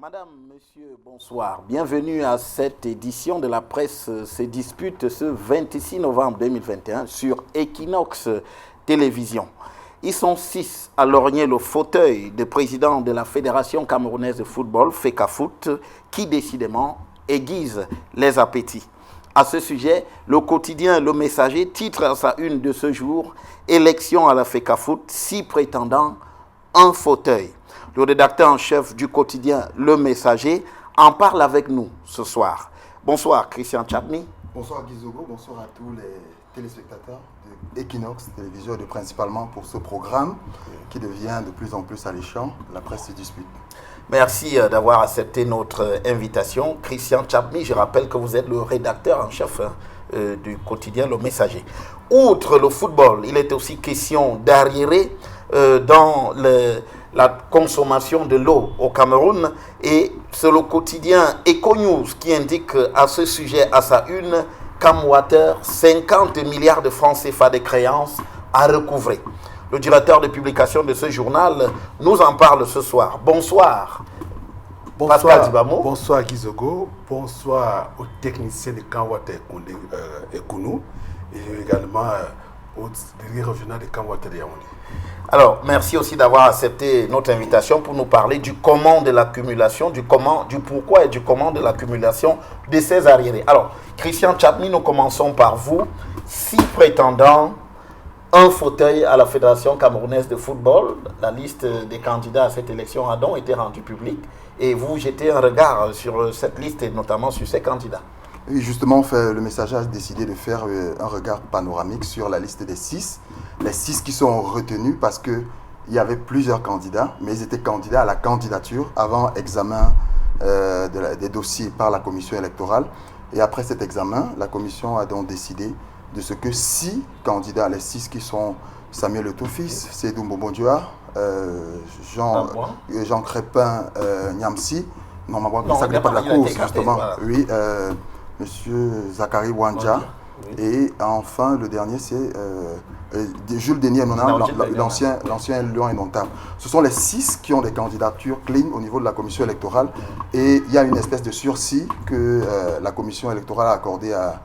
Madame, monsieur, bonsoir. Bienvenue à cette édition de la presse se dispute ce 26 novembre 2021 sur Equinox Télévision. Ils sont 6 à lorgner le fauteuil de président de la Fédération camerounaise de football, FECAFOOT, qui décidément aiguise les appétits. À ce sujet, le quotidien Le Messager titre à sa une de ce jour « Élection à la FECAFOOT, 6 prétendants, un fauteuil ». Le rédacteur en chef du quotidien Le Messager en parle avec nous ce soir. Bonsoir Christian Chapmy. Bonsoir Guy Zogo, bonsoir à tous les téléspectateurs de Equinox Télévision et principalement pour ce programme qui devient de plus en plus alléchant, la presse se dispute. Merci d'avoir accepté notre invitation. Christian Chapmy, je rappelle que vous êtes le rédacteur en chef du quotidien Le Messager. Outre le football, il est aussi question d'arriéré dans la consommation de l'eau au Cameroun, et c'est le quotidien EcoNews qui indique à ce sujet à sa une Camwater, 50 milliards de francs CFA de créances à recouvrer. Le directeur de publication de ce journal nous en parle ce soir. Bonsoir. Pascal Dibamo. Bonsoir Guy Zogo, bonsoir aux techniciens de Camwater EcoNews et également au directeur régional de Camwater Yaoundé. Alors, merci aussi d'avoir accepté notre invitation pour nous parler du comment de l'accumulation, du pourquoi et du comment de l'accumulation de ces arriérés. Alors, Christian Chapmy, nous commençons par vous. 6 prétendants, un fauteuil à la Fédération camerounaise de football. La liste des candidats à cette élection a donc été rendue publique. Et vous jetez un regard sur cette liste et notamment sur ces candidats. Oui, justement, le Messager a décidé de faire un regard panoramique sur la liste des 6. Les 6 qui sont retenus parce qu'il y avait plusieurs candidats, mais ils étaient candidats à la candidature avant examen des dossiers par la commission électorale. Et après cet examen, la commission a donc décidé de ce que 6 candidats, les 6 qui sont Samuel Eto'o-Fils, Seydou Mbobondioua, Jean Crépin Niamsi, ça n'est pas de la course, justement. Voilà. Oui, Monsieur Zachary Wandja. Oui. Et enfin, le dernier, c'est Jules Denis Enona, l'ancien Lion indomptable. Ce sont les 6 qui ont des candidatures clean au niveau de la commission électorale. Et il y a une espèce de sursis que la commission électorale a accordé à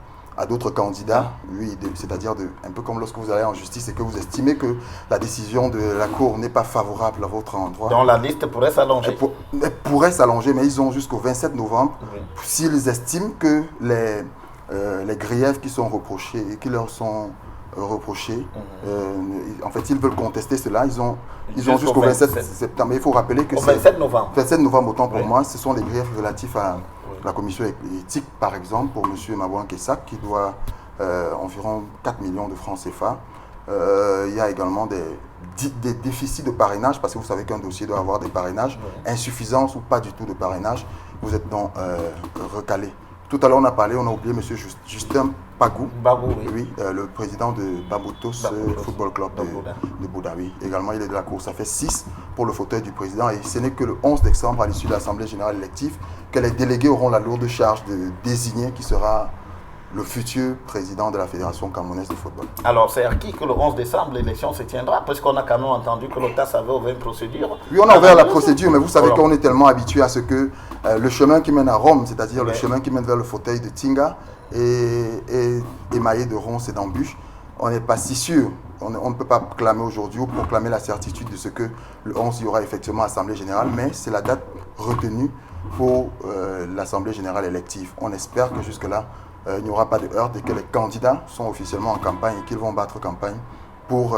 d'autres candidats. Oui, c'est-à-dire un peu comme lorsque vous allez en justice et que vous estimez que la décision de la Cour n'est pas favorable à votre endroit. Donc la liste pourrait s'allonger. Elle pourrait s'allonger, mais ils ont jusqu'au 27 novembre. Oui. S'ils estiment que les griefs qui sont reprochés et qui leur sont reprochés, en fait, s'ils veulent contester cela, ils ont jusqu'au 27 septembre. Mais il faut rappeler que c'est 27 novembre, autant pour moi, ce sont les griefs relatifs à la commission éthique, par exemple, pour M. Mabouan Kessak, qui doit environ 4 millions de francs CFA. Il y a également des déficits de parrainage, parce que vous savez qu'un dossier doit avoir des parrainages, insuffisance ou pas du tout de parrainage. Vous êtes donc recalé. Tout à l'heure, on a oublié M. Justin Pagou, oui, le président de Baboutos Football Club de Bouda. Oui. Également, il est de la course. Ça fait 6 pour le fauteuil du président. Et ce n'est que le 11 décembre, à l'issue de l'Assemblée générale élective, que les délégués auront la lourde charge de désigner qui sera le futur président de la Fédération camerounaise de football. Alors, c'est acquis que le 11 décembre, l'élection se tiendra, parce qu'on a quand même entendu que l'OTAS avait ouvert une procédure. Oui, on a ouvert la procédure, mais vous savez qu'on est tellement habitué à ce que le chemin qui mène à Rome, c'est-à-dire le chemin qui mène vers le fauteuil de Tinga, est émaillé de ronces et d'embûches. On n'est pas si sûr. On ne peut pas clamer aujourd'hui ou proclamer la certitude de ce que le 11, il y aura effectivement Assemblée générale, mais c'est la date retenue pour l'Assemblée générale élective. On espère que jusque-là, il n'y aura pas de heurts et que les candidats sont officiellement en campagne et qu'ils vont battre campagne pour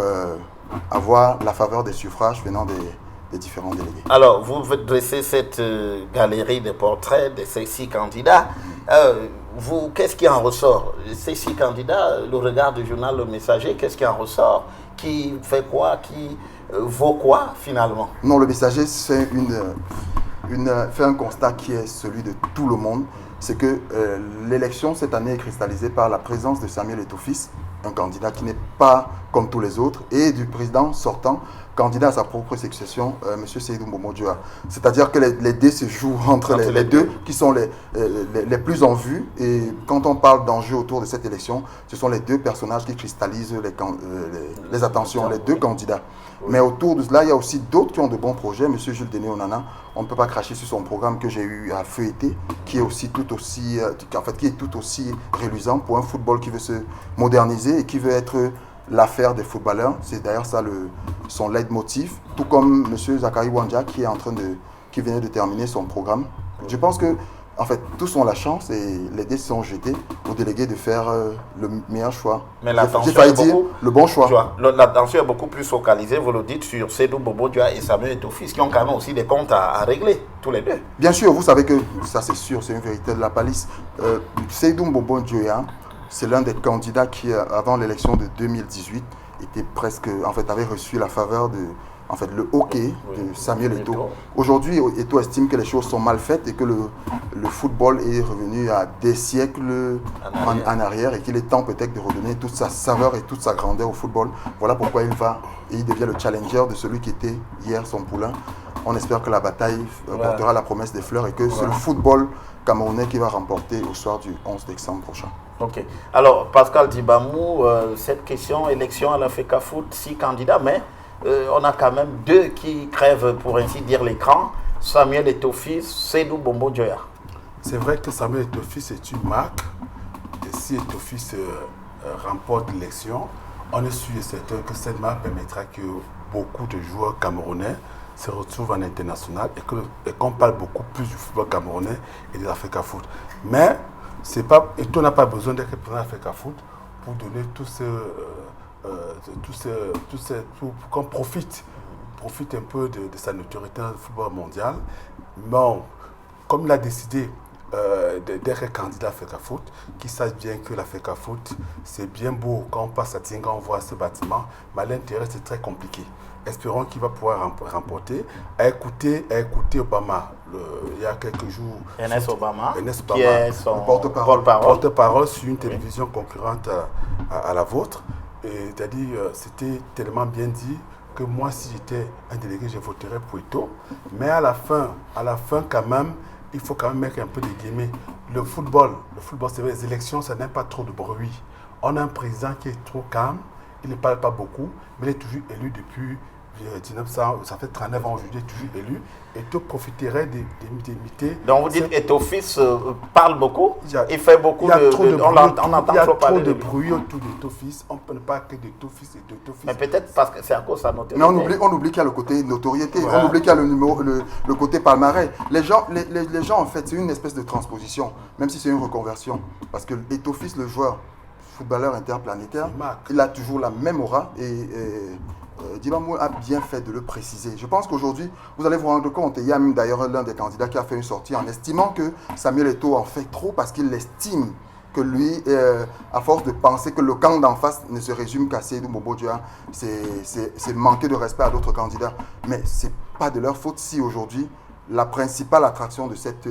avoir la faveur des suffrages venant des différents délégués. Alors, vous dressez cette galerie de portraits de ces 6 candidats. Qu'est-ce qui en ressort? Ces 6 candidats, le regard du journal Le Messager, qu'est-ce qui en ressort? Qui fait quoi? Qui vaut quoi, finalement? Non, Le Messager fait un constat qui est celui de tout le monde. C'est que l'élection cette année est cristallisée par la présence de Samuel Eto'o-Fils, un candidat qui n'est pas comme tous les autres, et du président sortant, candidat à sa propre succession, M. Seydou Mbomo Dioa. C'est-à-dire que les dés se jouent entre les deux qui sont les plus en vue. Et quand on parle d'enjeux autour de cette élection, ce sont les deux personnages qui cristallisent les attentions, les deux candidats. Oui. Mais autour de cela, il y a aussi d'autres qui ont de bons projets. M. Jules Denis Onana, on ne peut pas cracher sur son programme que j'ai eu à feuilleter, qui est aussi tout aussi reluisant pour un football qui veut se moderniser et qui veut être l'affaire des footballeurs. C'est d'ailleurs ça son leitmotiv, tout comme M. Zakari Wanja qui venait de terminer son programme. Je pense que en fait, tous ont la chance et les dés sont jetés aux délégués de faire le meilleur choix. Mais l'attention le bon choix. L'attention est beaucoup plus focalisée, vous le dites, sur Seydou Mbomo Dioa et Samuel Eto'o-Fils qui ont quand même aussi des comptes à régler, tous les deux. Bien sûr, vous savez que ça c'est sûr, c'est une vérité de la palisse. Seydou Mbomo Dioa, c'est l'un des candidats qui, avant l'élection de 2018, avait reçu la faveur de le hockey de Samuel Eto'o. Aujourd'hui, Eto'o estime que les choses sont mal faites et que le football est revenu à des siècles en arrière et qu'il est temps peut-être de redonner toute sa saveur et toute sa grandeur au football. Voilà pourquoi il devient le challenger de celui qui était hier son poulain. On espère que la bataille portera la promesse des fleurs et que c'est le football camerounais qui va remporter au soir du 11 décembre prochain. Ok. Alors, Pascal Dibamou, cette question, élection à la FECAFOOT, 6 candidats, mais on a quand même 2 qui crèvent, pour ainsi dire, l'écran. Samuel Eto'o-Fils, Seydou Mbomo Dioa. C'est vrai que Samuel Eto'o-Fils est une marque. Et si Eto'o-Fils remporte l'élection, on est sûr et certain que cette marque permettra que beaucoup de joueurs camerounais se retrouvent en international et qu'on parle beaucoup plus du football camerounais et de la FECAFOOT. Mais Eto'o n'a pas besoin d'être président de la FECAFOOT pour donner pour qu'on profite un peu de sa notoriété dans le football mondial. Bon, comme il a décidé d'être candidat à FECAFOOT, qu'il sache bien que la FECAFOOT, c'est bien beau quand on passe à Tinga, on voit ce bâtiment, mais à l'intérieur, c'est très compliqué. Espérons qu'il va pouvoir remporter. À écouter Obama, il y a quelques jours. Ernest Obama, qui est son porte-parole sur une télévision concurrente à la vôtre. C'est-à-dire, c'était tellement bien dit que moi, si j'étais un délégué, je voterais pour Eto'o. Mais à la fin, quand même, il faut quand même mettre un peu de guillemets. Le football, c'est vrai, les élections, ça n'a pas trop de bruit. On a un président qui est trop calme, il ne parle pas beaucoup, mais il est toujours élu depuis 1900, ça fait 39 ans aujourd'hui, toujours élu. Eto'o profiterait d'imiter. Donc vous dites Eto'o-Fils parle beaucoup, il fait beaucoup on entend trop parler de bruit autour d'Eto'o-Fils, on ne parle pas que d'Eto'o-Fils et d'Eto'o-Fils. Mais peut-être parce que c'est à cause de sa notoriété. Mais on oublie qu'il y a le côté notoriété, on oublie qu'il y a le côté palmarès. Les gens, en fait, c'est une espèce de transposition, même si c'est une reconversion. Parce que Eto'o-Fils, le joueur, footballeur interplanétaire, il a toujours la même aura et Dibamou a bien fait de le préciser. Je pense qu'aujourd'hui, vous allez vous rendre compte, et il y a même d'ailleurs l'un des candidats qui a fait une sortie en estimant que Samuel Eto'o en fait trop parce qu'il estime que lui, à force de penser que le camp d'en face ne se résume qu'à Seydou Mbomo Dioa, c'est manquer de respect à d'autres candidats. Mais ce n'est pas de leur faute si aujourd'hui, la principale attraction de cette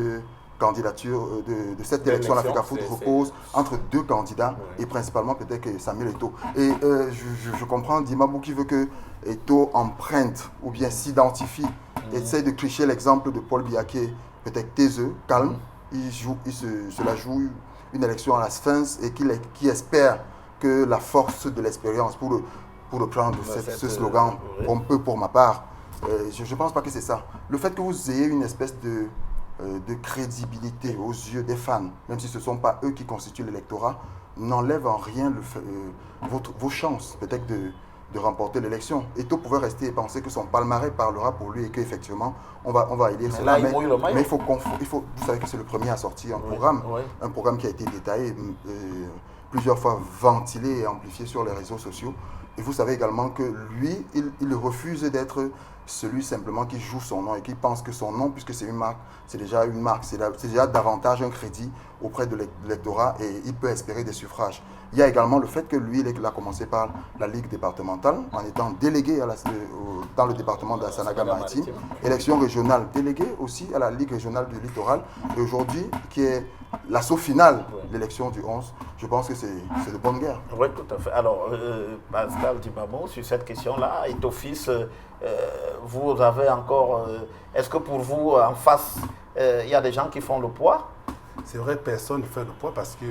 candidature, de cette élection à la FECAFOOT repose entre 2 candidats et principalement peut-être que Samuel Eto'o. Et je comprends Dibamou qui veut que Eto'o emprunte ou bien s'identifie, essaye de clicher l'exemple de Paul Biya qui est peut-être taiseux, calme, il se la joue une élection à la Sphinx et qui espère que la force de l'expérience, pour le prendre ce slogan, on peut pour ma part, je ne pense pas que c'est ça. Le fait que vous ayez une espèce de crédibilité aux yeux des fans, même si ce ne sont pas eux qui constituent l'électorat, n'enlève en rien vos chances peut-être de remporter l'élection. Eto'o pouvait rester et penser que son palmarès parlera pour lui et qu'effectivement on va élire cela. Mais il faut, vous savez que c'est le premier à sortir un programme qui a été détaillé, plusieurs fois ventilé et amplifié sur les réseaux sociaux. Et vous savez également que lui, il refuse d'être celui simplement qui joue son nom et qui pense que son nom, puisque c'est une marque, c'est déjà une marque, c'est déjà davantage un crédit auprès de l'électorat et il peut espérer des suffrages. Il y a également le fait que lui, il a commencé par la Ligue départementale en étant délégué dans le département de la Sanaga-Maritime. Élection régionale, délégué aussi à la Ligue régionale du littoral. Et aujourd'hui, qui est l'assaut final de l'élection du 11, je pense que c'est de bonne guerre. Oui, tout à fait. Alors, Pascal Dibamou, sur cette question-là, Ethofis, vous avez encore... Est-ce que pour vous, en face, il y a des gens qui font le poids? C'est vrai, personne ne fait le poids parce que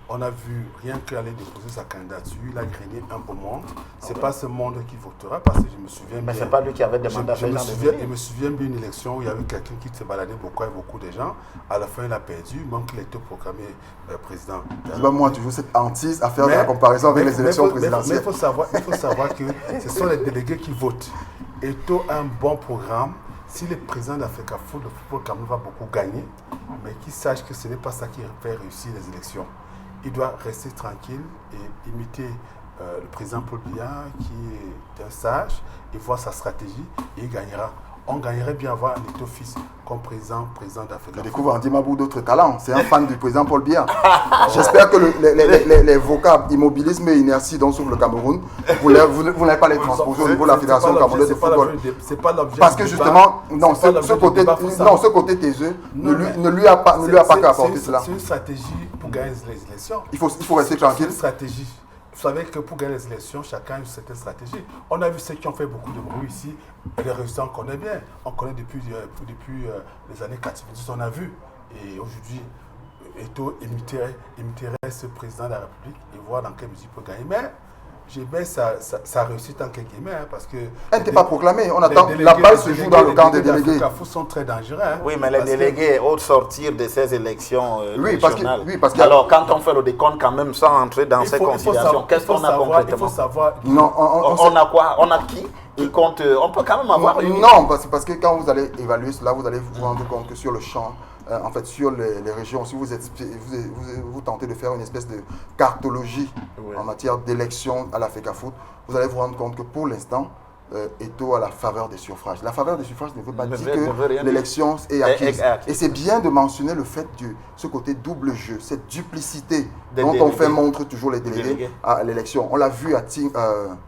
on a vu rien qu'aller déposer sa candidature, il a grainé un beau monde. Ce n'est pas ce monde qui votera parce que je me souviens bien. Mais ce n'est pas lui qui avait demandé à ces gens de venir. Je me souviens bien d'une élection où il y avait quelqu'un qui se baladait beaucoup avec beaucoup de gens. À la fin, il a perdu, même qu'il était proclamé président. Moi, toujours cette hantise à faire de la comparaison avec les élections présidentielles. Mais il faut savoir que ce sont les délégués qui votent. Eto'o a un bon programme. Si le président d'Africa Foot, le football Cameroun va beaucoup gagner, mais qu'il sache que ce n'est pas ça qui fait réussir les élections. Il doit rester tranquille et imiter le président Paul Biya, qui est un sage, et voir sa stratégie, et il gagnera. On gagnerait bien avoir un Ethofis comme président d'Afrique. Je découvre Andy Mabou d'autres talents. C'est un fan du président Paul Biya. J'espère que les vocables immobilisme et inertie dont souffre le Cameroun, vous n'allez pas les transposer au niveau de la Fédération camerounaise de football. C'est pas l'objet. Parce que justement, non, ce côté taiseux ne lui a pas qu'à apporter cela. C'est une stratégie pour gagner les élections. Il faut rester tranquille. C'est une stratégie. Vous savez que pour gagner les élections, chacun a une certaine stratégie. On a vu ceux qui ont fait beaucoup de bruit ici. Et les résultats, on connaît bien. On connaît depuis les années 90, on a vu. Et aujourd'hui, Eto'o imiterait ce président de la République et voir dans quelle mesure il peut gagner. Mais j'ai bien sa réussite en quelques guillemets, parce que... Elle n'était pas proclamée. On attend. La balle se joue dans le camp des délégués. Les Africa sont très dangereux. Oui, mais les délégués, au sortir de ces élections régionales, parce que alors quand on fait le décompte quand même sans entrer dans ces considérations, qu'est-ce qu'on a concrètement? Il faut savoir... Non, on a quoi? On a qui compte? On peut quand même avoir une... Non, parce que quand vous allez évaluer cela, vous allez vous rendre compte que sur le champ, en fait, sur les régions, si vous tentez de faire une espèce de cartologie en matière d'élection à la FECAFOOT, vous allez vous rendre compte que pour l'instant, Eto'o a la faveur des suffrages. La faveur des suffrages ne veut pas dire que l'élection est acquise. Et c'est bien de mentionner le fait de ce côté double jeu, cette duplicité dont on fait montre toujours les délégués à l'élection. On l'a vu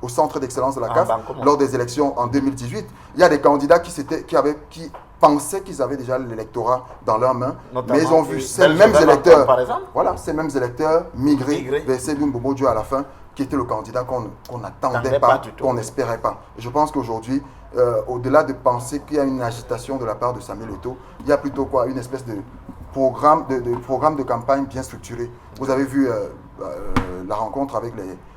au centre d'excellence de la CAF lors des élections en 2018. Il y a des candidats qui pensaient qu'ils avaient déjà l'électorat dans leurs mains, mais ils ont vu ces mêmes électeurs, ces mêmes électeurs migrer vers Seydou Mbobo Diop à la fin, qui était le candidat qu'on n'attendait pas, qu'on n'espérait pas. Et je pense qu'aujourd'hui, au-delà de penser qu'il y a une agitation de la part de Samuel Eto'o, il y a plutôt une espèce de programme de campagne bien structuré. Vous avez vu la rencontre avec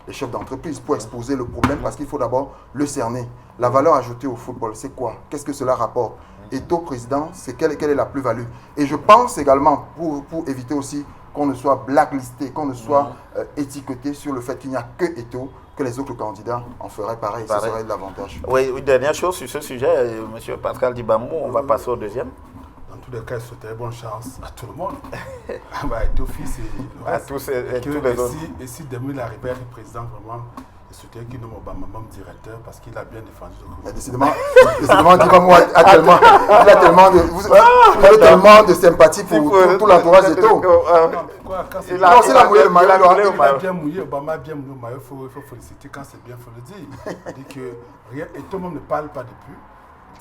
les chefs d'entreprise pour exposer le problème, parce qu'il faut d'abord le cerner. La valeur ajoutée au football, c'est quoi? Qu'est-ce que cela rapporte? Eto'o président, c'est quelle est la plus-value? Et je pense également, pour éviter aussi qu'on ne soit blacklisté, qu'on ne soit étiqueté sur le fait qu'il n'y a que Eto'o, que les autres candidats en feraient pareil. Ce serait de l'avantage. Oui, une dernière chose sur ce sujet, M. Pascal Dibamou, on va passer au deuxième. Dans tous les cas, je souhaiterais bonne chance à tout le monde. Ethofis à tous les autres. Et si demain il arrivait à être président, vraiment, je souhaiterais qu'il nomme Obama même directeur, parce qu'il a bien défendu le gouvernement. Décidément, Dibamou il a tellement de sympathie pour tout l'entourage d'Eto'o. Il a mouillé le maillot. Il a bien mouillé, Obama a bien mouillé le maillot, il faut féliciter quand c'est bien, il faut le dire. Il dit que Eto'o même ne parle pas depuis.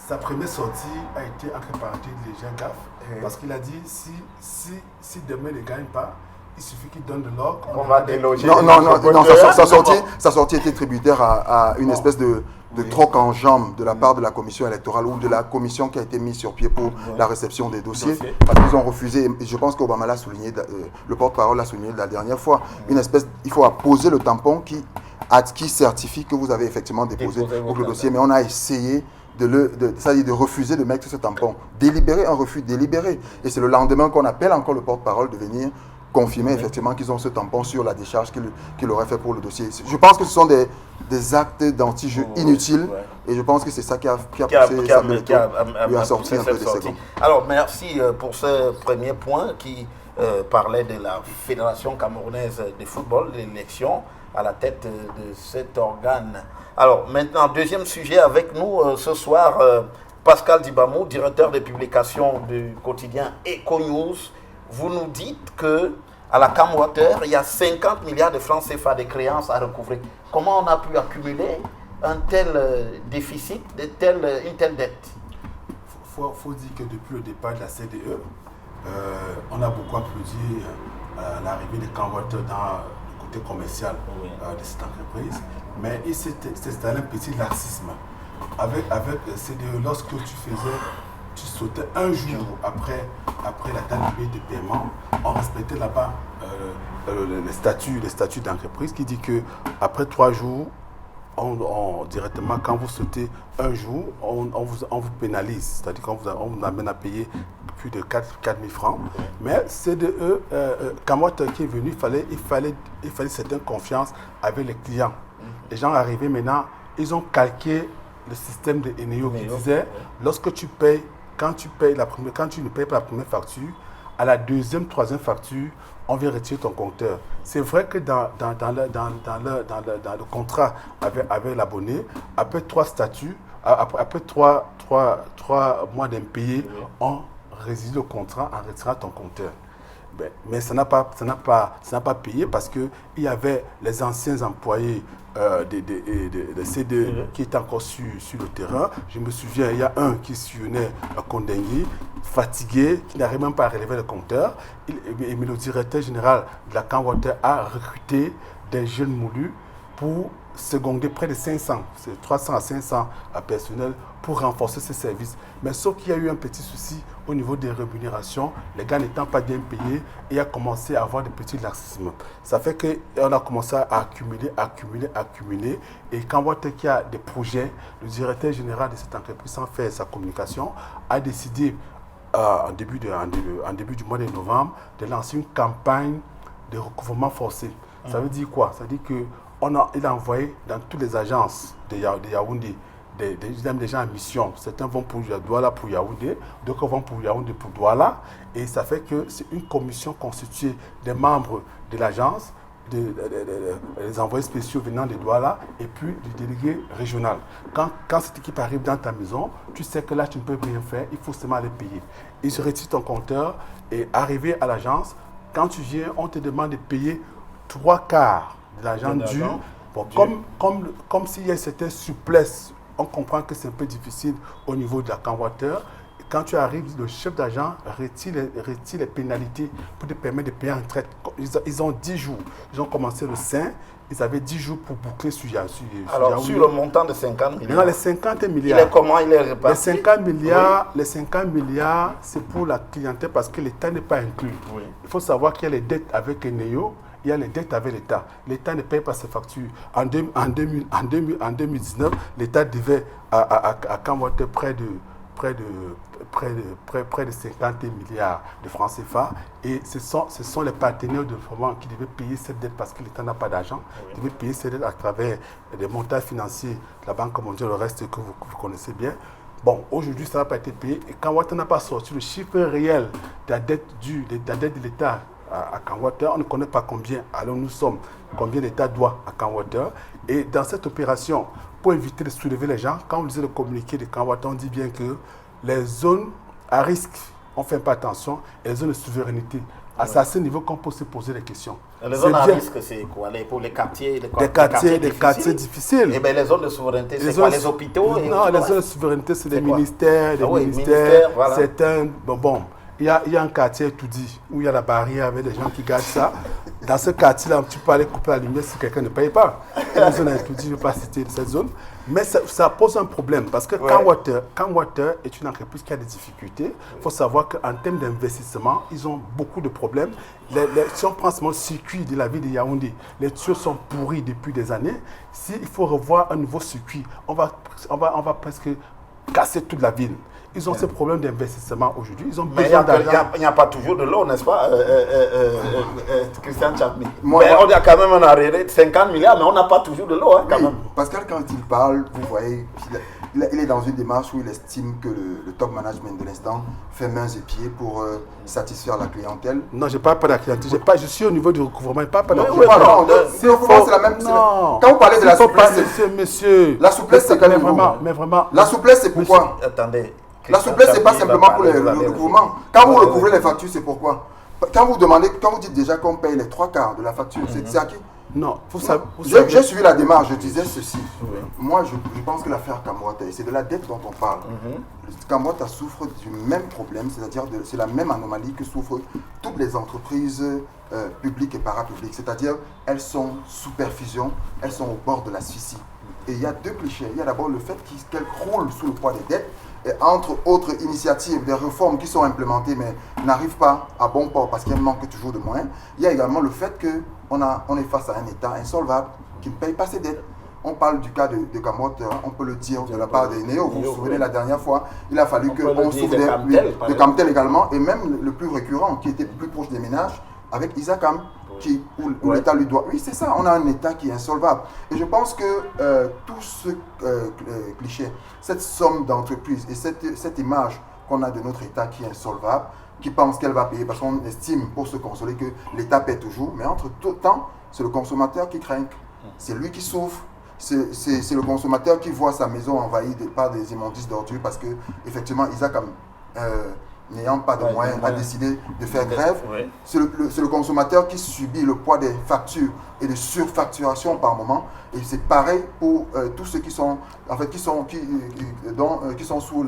Sa première sortie a été entre parenthèses léger gaffe, parce qu'il a dit si demain ne gagne pas, il suffit qu'il donne de l'ordre. On va déloger. Non, sa sortie était tributaire à une espèce de troc en jambes de la part de la commission électorale ou de la commission qui a été mise sur pied pour la réception des dossiers, parce qu'ils ont refusé, et je pense qu'Obama l'a souligné, le porte-parole l'a souligné la dernière fois, il faut apposer le tampon qui certifie que vous avez effectivement déposé le dossier, mais on a essayé de refuser de mettre ce tampon. Délibéré, un refus délibéré. Et c'est le lendemain qu'on appelle encore le porte-parole de venir confirmer effectivement qu'ils ont ce tampon sur la décharge qu'il aurait fait pour le dossier. Je pense que ce sont des actes d'anti-jeu inutiles, et je pense que c'est ça qui a poussé Samuel Eto'o à sortir un peu de ses gonds. Alors merci pour ce premier point qui parlait de la Fédération camerounaise de football, de l'élection à la tête de cet organe. Alors maintenant, deuxième sujet avec nous ce soir, Pascal Dibamou, directeur de publication du quotidien Eco News. vous nous dites que à la Camwater, il y a 50 milliards de francs CFA de créances à recouvrer. Comment on a pu accumuler un tel déficit, une telle dette? Faut dire que depuis le départ de la CDE, on a beaucoup applaudi l'arrivée des Camwater dans le côté commercial de cette entreprise, mais il s'est installé un petit laxisme. Avec CDE, lorsque tu sautais un jour après la date limite de paiement, on respectait là-bas les statuts d'entreprise qui dit que après 3 jours, directement, quand vous sautez un jour, on vous pénalise, c'est-à-dire qu'on vous amène à payer plus de 4 000 francs. Mais CDE, Camwater qui est venu, il fallait certaine confiance avec les clients. Les gens arrivaient maintenant, ils ont calqué le système de Eneo qui disait, lorsque tu payes, quand tu ne payes pas la première facture, à la deuxième, troisième facture, on vient retirer ton compteur. C'est vrai que dans le contrat avec l'abonné, après 3 mois d'impayés, on résilie le contrat en retirant ton compteur. Mais ça n'a pas payé parce qu'il y avait les anciens employés de CDE qui étaient encore sur le terrain. Je me souviens, il y a un qui sillonnait à Kondengui, fatigué, qui n'arrivait même pas à relever le compteur. Mais le directeur général de la Camwater a recruté des jeunes moulus pour seconder près de 500, c'est 300 à 500 personnels pour renforcer ces services. Mais sauf qu'il y a eu un petit souci au niveau des rémunérations, les gars n'étant pas bien payés, et il a commencé à avoir des petits laxismes. Ça fait qu'on a commencé à accumuler, et quand on voit qu'il y a des projets, le directeur général de cette entreprise, sans faire sa communication, a décidé en début du mois de novembre de lancer une campagne de recouvrement forcé. Ça veut dire quoi? Ça veut dire que il a envoyé dans toutes les agences de Yaoundé des gens en mission. Certains vont pour Douala pour Yaoundé, d'autres vont pour Yaoundé pour Douala. Et ça fait que c'est une commission constituée des membres de l'agence, des envoyés spéciaux venant de Douala et puis du délégué régional. Quand cette équipe arrive dans ta maison, tu sais que là tu ne peux rien faire, il faut seulement les payer. Ils se retirent ton compteur et arrivé à l'agence, quand tu viens, on te demande de payer 3/4 de l'argent dû. Bon, comme s'il y a cette souplesse, on comprend que c'est un peu difficile au niveau de la Camwater. Quand tu arrives, le chef d'agent retire les pénalités pour te permettre de payer en traite. Ils ont 10 jours. Ils ont commencé le 5. Ils avaient 10 jours pour boucler sur Alors, sur le montant de 50 milliards. Non, les 50 milliards. Il est comment? Il est réparti? Les 50 milliards, c'est pour la clientèle parce que l'État n'est pas inclus. Oui. Il faut savoir qu'il y a les dettes avec Eneo. Il y a les dettes avec l'État. L'État ne paye pas ses factures. En 2019, l'État devait à Camwater près de 50 milliards de francs CFA. Et ce sont les partenaires de développement qui devaient payer cette dette parce que l'État n'a pas d'argent. Ils devaient payer cette dette à travers des montages financiers de la Banque mondiale, le reste que vous connaissez bien. Bon, aujourd'hui, ça n'a pas été payé. Et Camwater n'a pas sorti le chiffre réel de la dette de l'État à Camwater. On ne connaît pas combien, alors nous sommes, combien l'État doit à Camwater. Et dans cette opération, pour éviter de soulever les gens, quand on lisait le communiqué de Camwater, on dit bien que les zones à risque, on ne fait pas attention, et les zones de souveraineté. C'est à ce niveau qu'on peut se poser des questions. Les zones à risque, c'est quoi? Pour les quartiers, des quartiers difficiles. Et bien les zones de souveraineté, c'est quoi? Les hôpitaux? Non, les zones de souveraineté, c'est des ministères, voilà. C'est un... Bon. Il y a un quartier tout dit, où il y a la barrière avec des gens qui gardent ça. Dans ce quartier-là, tu peux aller couper la lumière si quelqu'un ne paye pas. La zone tout dit, je ne vais pas citer cette zone. Mais ça pose un problème parce que Camwater est une entreprise qui a des difficultés. Il faut savoir qu'en termes d'investissement, ils ont beaucoup de problèmes. Si on prend seulement le circuit de la ville de Yaoundé, les tuyaux sont pourris depuis des années. S'il faut revoir un nouveau circuit, on va presque casser toute la ville. Ils ont ces problèmes d'investissement aujourd'hui. Ils ont besoin d'argent. Il n'y a pas toujours de l'eau, n'est-ce pas, Christian Chapmi? Mais on a quand même un arrêt de 50 milliards, mais on n'a pas toujours de l'eau, hein, quand même. Pascal, quand il parle, vous voyez, il est dans une démarche où il estime que le top management de l'instant fait mains et pieds pour satisfaire la clientèle. Non, je ne parle pas de la clientèle. Je suis au niveau du recouvrement. Je ne parle pas de la clientèle. C'est la même. Non. Quand vous parlez de la souplesse, monsieur. La souplesse, c'est quand même vraiment. Mais vraiment. La souplesse, c'est pourquoi? Attendez. La souplesse, ce n'est pas simplement pour le recouvrement. Quand vous recouvrez les factures, c'est pourquoi? quand vous dites déjà qu'on paye les 3/4 de la facture, c'est à qui? Non, J'ai suivi la démarche, je disais ceci. Oui. Moi, je pense que l'affaire Kamwata, c'est de la dette dont on parle. Kamwata souffre du même problème, c'est-à-dire c'est la même anomalie que souffrent toutes les entreprises publiques et parapubliques. C'est-à-dire, elles sont sous perfusion, elles sont au bord de l'asphyxie. Et il y a deux clichés. Il y a d'abord le fait qu'elles croulent sous le poids des dettes. Et entre autres initiatives, des réformes qui sont implémentées mais n'arrivent pas à bon port parce qu'il manque toujours de moyens, il y a également le fait qu'on est face à un État insolvable qui ne paye pas ses dettes. On parle du cas de Kamwata, on peut le dire de la part des Néo. Vous vous souvenez la dernière fois, il a fallu qu'on souffre de Kamtel également, et même le plus récurrent, qui était plus proche des ménages, avec Isakam, où l'État lui doit. Oui, c'est ça, on a un État qui est insolvable. Et je pense que tout ce cliché, cette somme d'entreprises et cette image qu'on a de notre État qui est insolvable, qui pense qu'elle va payer, parce qu'on estime pour se consoler que l'État paie toujours, mais entre tout temps, c'est le consommateur qui craint, c'est lui qui souffre. C'est le consommateur qui voit sa maison envahie par des immondices d'ordures parce que, effectivement, Isaac, n'ayant pas de moyens, a décidé de faire grève. Oui. C'est le consommateur qui subit le poids des factures et de surfacturation par moment. Et c'est pareil pour tous ceux qui sont, en fait, qui sont sous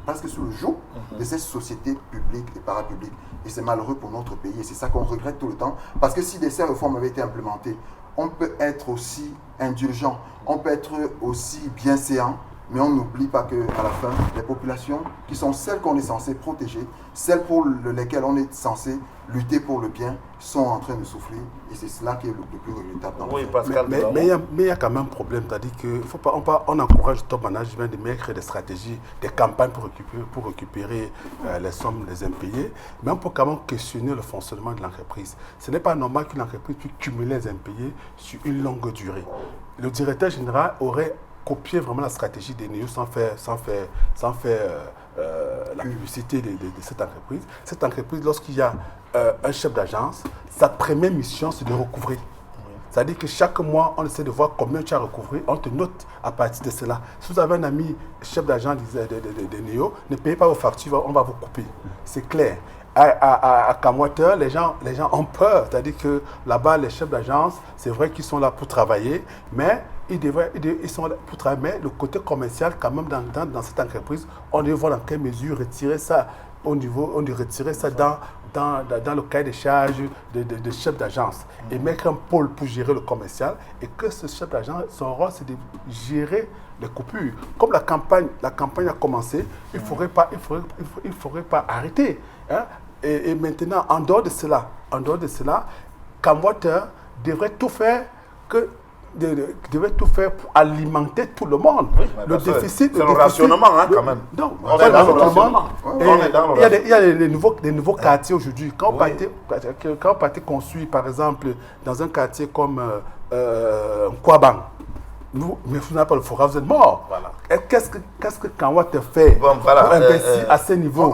presque sous le joug de ces sociétés publiques et parapubliques. Et c'est malheureux pour notre pays. Et c'est ça qu'on regrette tout le temps. Parce que si ces réformes avaient été implémentées, on peut être aussi indulgent, on peut être aussi bienséant, mais on n'oublie pas qu'à la fin, les populations qui sont celles qu'on est censé protéger, celles pour lesquelles on est censé lutter pour le bien, sont en train de souffrir. Et c'est cela qui est le plus regrettable. Oui, Pascal. Mais il y a quand même un problème, c'est-à-dire qu'on encourage le top management de mettre des stratégies, des campagnes pour récupérer les sommes des impayés, mais on peut quand même questionner le fonctionnement de l'entreprise. Ce n'est pas normal qu'une entreprise puisse cumuler les impayés sur une longue durée. Le directeur général aurait copier vraiment la stratégie des Néo sans faire la publicité de cette entreprise. Cette entreprise, lorsqu'il y a un chef d'agence, sa première mission, c'est de recouvrer. C'est-à-dire que chaque mois, on essaie de voir combien tu as recouvré, on te note à partir de cela. Si vous avez un ami chef d'agence de Néo, ne payez pas vos factures, on va vous couper. C'est clair. À Kamwata, les gens ont peur. C'est-à-dire que là-bas, les chefs d'agence, c'est vrai qu'ils sont là pour travailler, mais ils sont là pour travailler. Mais le côté commercial, quand même, dans cette entreprise, on devait voir dans quelle mesure retirer ça on devait retirer ça dans le cahier des charges de chef d'agence et mettre un pôle pour gérer le commercial et que ce chef d'agence, son rôle, c'est de gérer les coupures. Comme la campagne a commencé, il ne faudrait pas arrêter. Hein? Et maintenant, en dehors de cela, Kamwata devrait tout faire pour alimenter tout le monde. Oui, le déficit, c'est le rationnement, quand même. Non, on est dans le rationnement. Il y a les nouveaux quartiers aujourd'hui. Quand on partait construire, par exemple, dans un quartier comme Kwabang, mais vous n'avez pas le forage, vous êtes mort. Voilà. Qu'est-ce que Kamwata fait pour investir à ce niveau?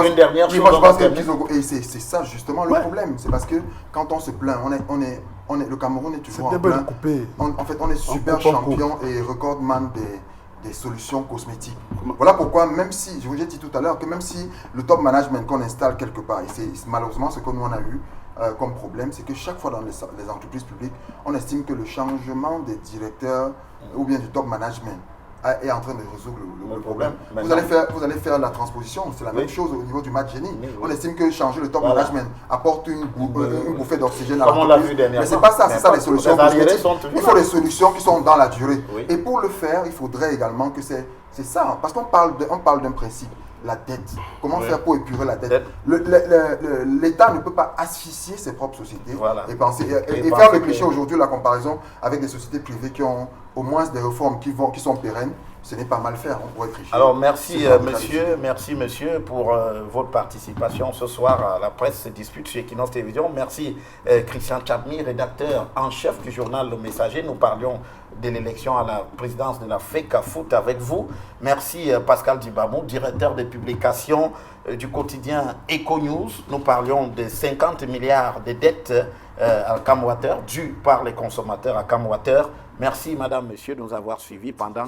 Une dernière chose. Moi, je pense que c'est ça justement le problème. C'est parce que quand on se plaint, le Cameroun est toujours en plein. En fait, on est super champion et recordman des solutions cosmétiques. Voilà pourquoi, même si, je vous ai dit tout à l'heure, que même si le top management qu'on installe quelque part, et c'est malheureusement ce que nous on a eu comme problème, c'est que chaque fois dans les entreprises publiques, on estime que le changement des directeurs ou bien du top management est en train de résoudre le problème. Vous allez faire la transposition, c'est la même chose au niveau du match génie. On estime que changer le top management apporte une bouffée d'oxygène à l'entreprise. Mais c'est pas ça, c'est ça les solutions cosmétiques. Il faut des solutions qui sont dans la durée. Et pour le faire, il faudrait également que c'est ça, parce qu'on parle d'un principe. La dette. Comment faire pour épurer la dette? L'État ne peut pas asphyxier ses propres sociétés et faire le cliché aujourd'hui, la comparaison avec des sociétés privées qui ont au moins des réformes qui sont pérennes. Ce n'est pas mal faire, on pourrait tricher. Alors merci monsieur pour votre participation ce soir à la presse se dispute chez Equinox Télévision. Merci Christian Tchapmi, rédacteur en chef du journal Le Messager. Nous parlions de l'élection à la présidence de la FECAFOOT avec vous. Merci Pascal Dibamou, directeur des publications du quotidien Eco-News. Nous parlions de 50 milliards de dettes à Kamwata, dues par les consommateurs à Kamwata. Merci, madame, monsieur, de nous avoir suivis pendant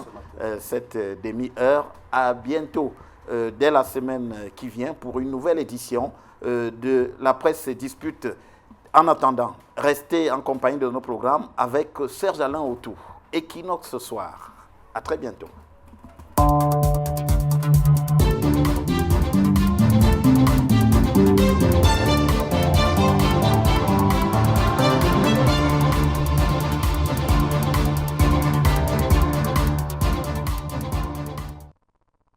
cette demi-heure. À bientôt. dès la semaine qui vient pour une nouvelle édition de La Presse se dispute. En attendant, restez en compagnie de nos programmes avec Serge Alain Autou. Equinox ce soir. À très bientôt.